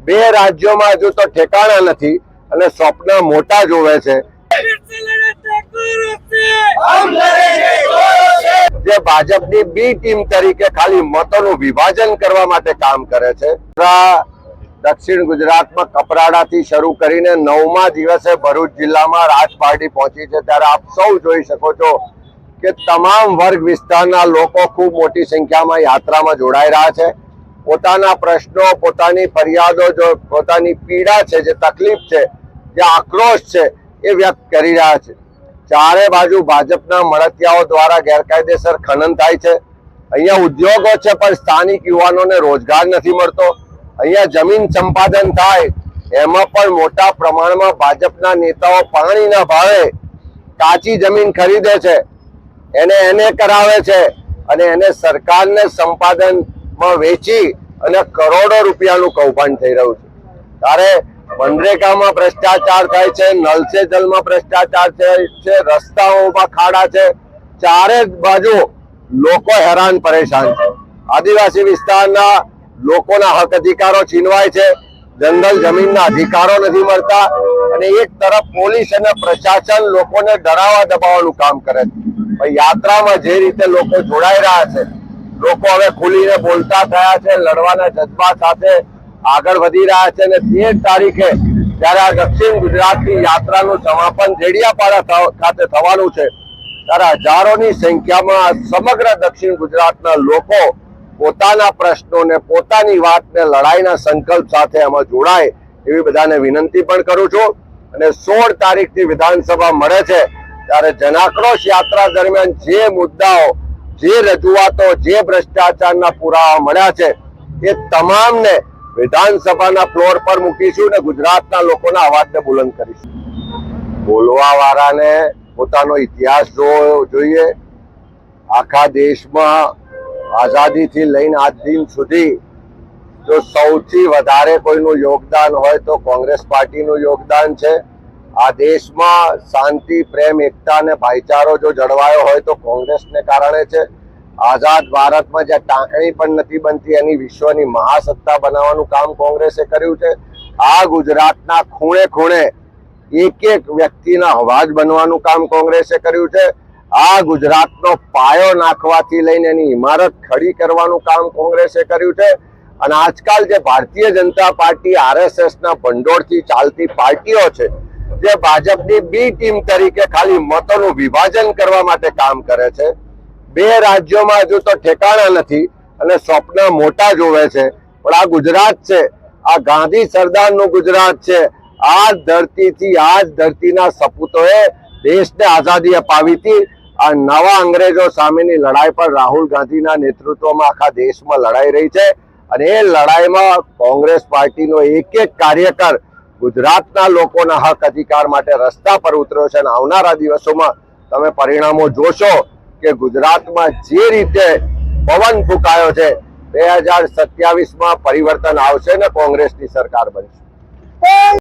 બે રાજ્યોમાં હજુ તો ઠેકાણા નથી અને સ્વપ્ન મોટા જોવે છે। જે ભાજપની બી ટીમ તરીકે ખાલી મતોનું વિભાજન કરવા માટે કામ કરે છે। દક્ષિણ ગુજરાતમાં કપરાડાથી શરૂ કરીને 9મા દિવસે ભરૂચ જિલ્લામાં રાજપારડી પહોંચી છે, ત્યારે આપ સૌ જોઈ શકો છો કે તમામ વર્ગ વિસ્તારના લોકો ખૂબ મોટી સંખ્યામાં યાત્રામાં જોડાઈ રહ્યા છે। પોતાના પ્રશ્નો, પોતાની ફરિયાદો, જો પોતાની પીડા છે, જે તકલીફ છે, જે આક્રોશ છે, એ વ્યક્ત કરી રહ્યા છે। ચારે બાજુ ભાજપના મળતિયાઓ દ્વારા ગેરકાયદેસર ખનન થાય છે। અહીંયા ઉદ્યોગો છે, પણ સ્થાનિક યુવાનોને રોજગાર નથી મળતો। અહીંયા જમીન સંપાદન થાય એમાં પણ મોટા પ્રમાણમાં ભાજપના નેતાઓ પાણીના ભાવે કાચી જમીન ખરીદે છે, એને કરાવે છે અને એને સરકારને સંપાદનમાં વેચી અને કરોડો રૂપિયાનું કૌભાંડ થઈ રહ્યું છે। ત્યારે મનરેગામાં ભ્રષ્ટાચાર થાય છે, નલ સે જલમાં ભ્રષ્ટાચાર થાય છે, રસ્તાઓમાં ખાડા છે, ચારે બાજુ લોકો હેરાન પરેશાન છે। આદિવાસી વિસ્તારના લોકોના હક અધિકારો છીનવાય છે, જંગલ જમીનના અધિકારો નથી મળતા અને એક તરફ પોલીસ અને પ્રશાસન લોકોને ડરાવવા દબાવવાનું કામ કરે છે। યાત્રામાં જે રીતે લોકો જોડાઈ રહ્યા છે, લોકો હવે ખુલીને બોલતા થયા છે, લડવાના જજ્બા સાથે આગળ વધી રહ્યા છે અને 13 તારીખે જ્યારે આ દક્ષિણ ગુજરાતની યાત્રાનું સમાપન જેડિયાપાડા ખાતે થવાનું છે, ત્યારે હજારોની સંખ્યામાં સમગ્ર દક્ષિણ ગુજરાતના લોકો પોતાના પ્રશ્નોને, પોતાની વાતને લડાઈના સંકલ્પ સાથે આમાં જોડાય એવી બધાને વિનંતી પણ કરું છું। અને 16 તારીખથી વિધાનસભા મળે છે, ત્યારે જનાક્રોશ યાત્રા દરમિયાન જે મુદ્દાઓ, જે રજૂઆતો, જે ભ્રષ્ટાચારના પુરાવા મળ્યા છે, એ તમામને વિધાનસભાના ફ્લોર પર મૂકીશું અને ગુજરાતના લોકોના અવાજને બુલંદ કરીશું। બોલવા વાળાને પોતાનો ઇતિહાસ જોઈએ। આખા દેશમાં આઝાદીથી લઈને આજ દિન સુધી જો સૌથી વધારે કોઈનું યોગદાન હોય તો કોંગ્રેસ પાર્ટીનું યોગદાન છે। આ દેશમાં શાંતિ, પ્રેમ, એકતા અને ભાઈચારો જો જળવાયો હોય તો કોંગ્રેસને કારણે છે। આઝાદ ભારતમાં જ્યાં ટાંકણી પણ નથી બનતી એની વિશ્વની મહાસત્તા બનાવવાનું કામ કોંગ્રેસે કર્યું છે। આ ગુજરાતના ખૂણે ખૂણે એક એક વ્યક્તિના અવાજ બનવાનું કામ કોંગ્રેસે કર્યું છે। આ ગુજરાતનો પાયો નાખવાથી લઈને એની ઇમારત ખડી કરવાનું કામ કોંગ્રેસે કર્યું છે। અને આજકાલ જે ભારતીય જનતા પાર્ટી આરએસએસના ભંડોળથી ચાલતી પાર્ટીઓ છે, જે ભાજપની બી ટીમ તરીકે ખાલી મતોનું વિભાજન કરવા માટે કામ કરે છે, બે રાજ્યોમાં હજુ તો ઠેકાણા નથી અને સ્વપ્ન મોટા જોવે છે। પણ આ ગુજરાત છે, આ ગાંધી સરદારનું ગુજરાત છે। આ ધરતીથી, આ જ ધરતીના સપૂતોએ દેશને આઝાદી અપાવી હતી। આ નવા અંગ્રેજો સામેની લડાઈ પર રાહુલ ગાંધીના નેતૃત્વમાં આખા દેશમાં લડાઈ રહી છે અને એ લડાઈમાં કોંગ્રેસ પાર્ટીનો એક એક કાર્યકર ગુજરાતના લોકોના હક અધિકાર માટે રસ્તા પર ઉતર્યો છે અને આવનારા દિવસોમાં તમે પરિણામો જોશો કે ગુજરાતમાં જે રીતે પવન ફૂંકાયો છે, 2027માં પરિવર્તન આવશે ને કોંગ્રેસની સરકાર બનશે।